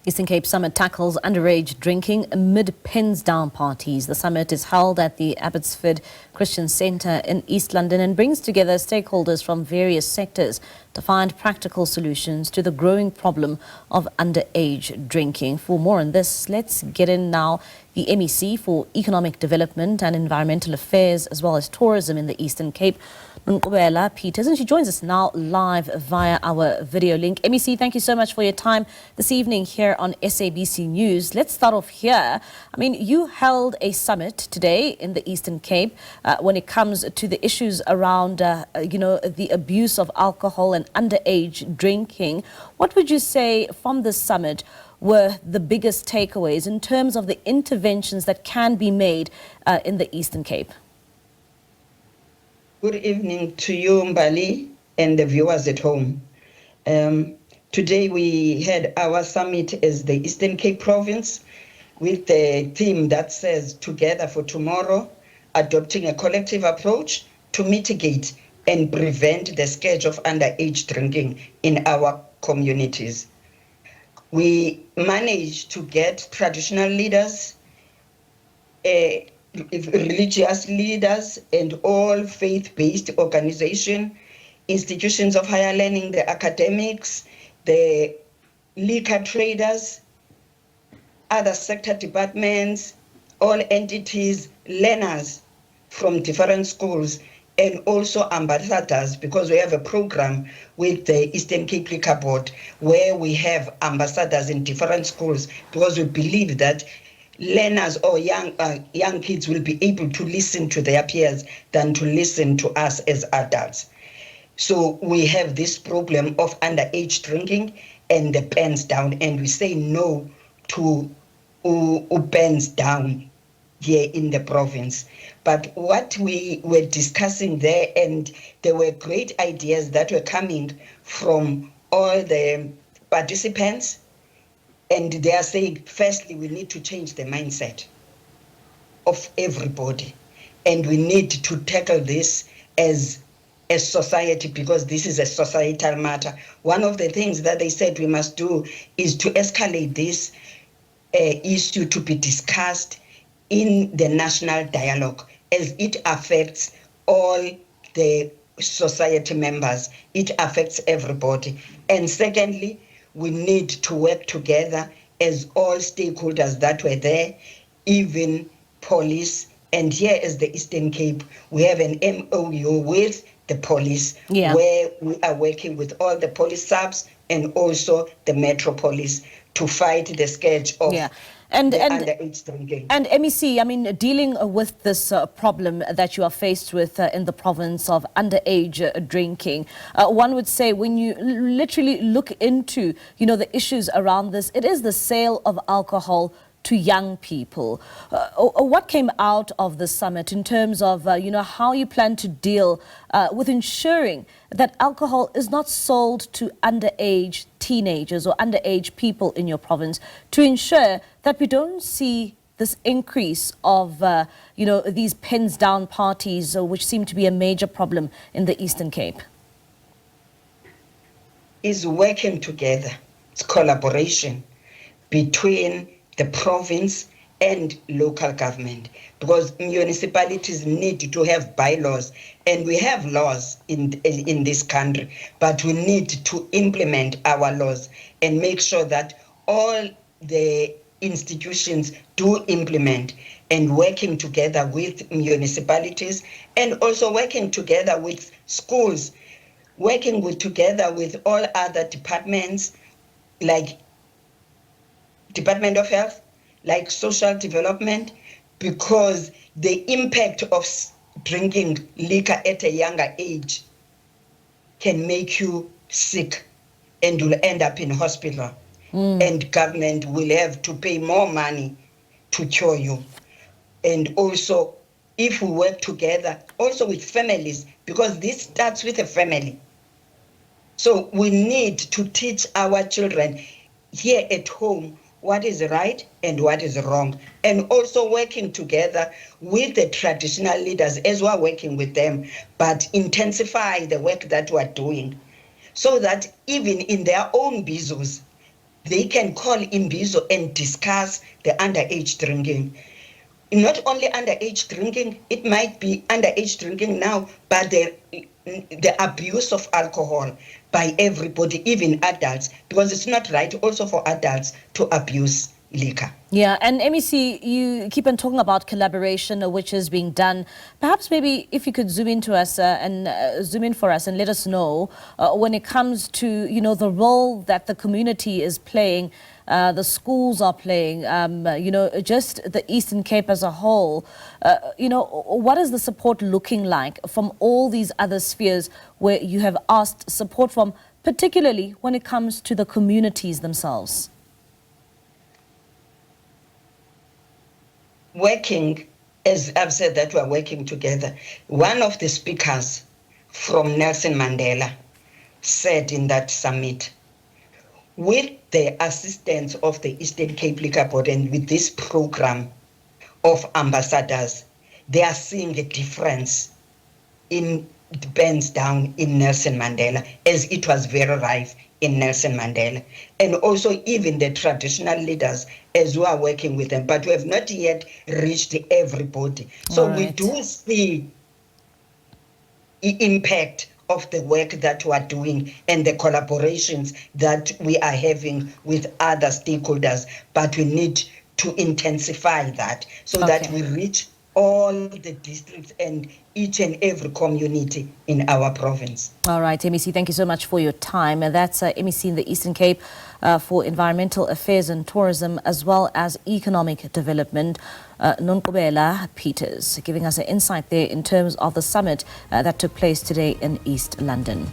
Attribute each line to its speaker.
Speaker 1: Eastern Cape Summit tackles underage drinking amid pens down parties. The summit is held at the Abbotsford Christian Centre in East London and brings together stakeholders from various sectors to find practical solutions to the growing problem of underage drinking. For more on this, let's get in now the MEC for Economic Development and Environmental Affairs as well as Tourism in the Eastern Cape, Nonkqubela, Pieters, and she joins us now live via our video link. MEC, thank you so much for your time this evening here on SABC News. Let's start off here. I mean, you held a summit today in the Eastern Cape when it comes to the issues around, the abuse of alcohol and underage drinking. What would you say from this summit were the biggest takeaways in terms of the interventions that can be made in the Eastern Cape?
Speaker 2: Good evening to you, Mbali, and the viewers at home. Today we had our summit as the Eastern Cape Province with the theme that says Together for Tomorrow, adopting a collective approach to mitigate and prevent the scourge of underage drinking in our communities. We managed to get traditional leaders, religious leaders, and all faith-based organizations, institutions of higher learning, the academics, the liquor traders, other sector departments, all entities, learners from different schools, and also ambassadors, because we have a program with the Eastern Cape Liquor Board where we have ambassadors in different schools, because we believe that learners or young kids will be able to listen to their peers than to listen to us as adults. So we have this problem of underage drinking and the pens down, and we say no to pens down here in the province. But what we were discussing there, and there were great ideas that were coming from all the participants, and they are saying, firstly, we need to change the mindset of everybody, and we need to tackle this as a society, because this is a societal matter. One of the things that they said we must do is to escalate this issue to be discussed in the national dialogue, as it affects all the society members. It affects everybody. And secondly, we need to work together as all stakeholders that were there, even police. And here as the Eastern Cape, we have an MOU with the police, where we are working with all the police subs and also the Metro Police to fight the scourge of underage drinking.
Speaker 1: And MEC, I mean, dealing with this problem that you are faced with in the province of underage drinking, one would say when you literally look into, the issues around this, it is the sale of alcohol to young people. What came out of the summit in terms of, how you plan to deal with ensuring that alcohol is not sold to underage teenagers or underage people in your province, to ensure that we don't see this increase of, these pens down parties, which seem to be a major problem in the Eastern Cape?
Speaker 2: Is working together. It's collaboration between the province and local government, because municipalities need to have bylaws, and we have laws in this country, but we need to implement our laws and make sure that all the institutions do implement, and working together with municipalities, and also working together with schools, working together with all other departments like Department of Health, like social development, because the impact of drinking liquor at a younger age can make you sick and you'll end up in hospital. And government will have to pay more money to cure you. And also, if we work together, also with families, because this starts with a family. So we need to teach our children here at home what is right and what is wrong, and also working together with the traditional leaders as we're working with them, but intensify the work that we're doing, so that even in their own business, they can call Imbizo and discuss the underage drinking. Not only underage drinking, it might be underage drinking now, but the abuse of alcohol by everybody, even adults, because it's not right also for adults to abuse liquor.
Speaker 1: Yeah, and MEC, you keep on talking about collaboration which is being done. Perhaps maybe if you could zoom into us and zoom in for us and let us know when it comes to, you know, the role that the community is playing, the schools are playing, you know, just the Eastern Cape as a whole. You know, what is the support looking like from all these other spheres where you have asked support from, particularly when it comes to the communities themselves?
Speaker 2: Working, as I've said that we're working together. One of the speakers from Nelson Mandela said in that summit, with the assistance of the Eastern Cape Liquor Board and with this program of ambassadors, they are seeing a difference in the bands down in Nelson Mandela, as it was very rife in Nelson Mandela. And also even the traditional leaders, as we are working with them, but we have not yet reached everybody. So we do see the impact of the work that we are doing and the collaborations that we are having with other stakeholders, but we need to intensify that so that we reach all the districts and each and every community in our province.
Speaker 1: All right, MEC, thank you so much for your time. And that's MEC in the Eastern Cape for Environmental Affairs and Tourism, as well as Economic Development, Nonkqubela Pieters, giving us an insight there in terms of the summit that took place today in East London.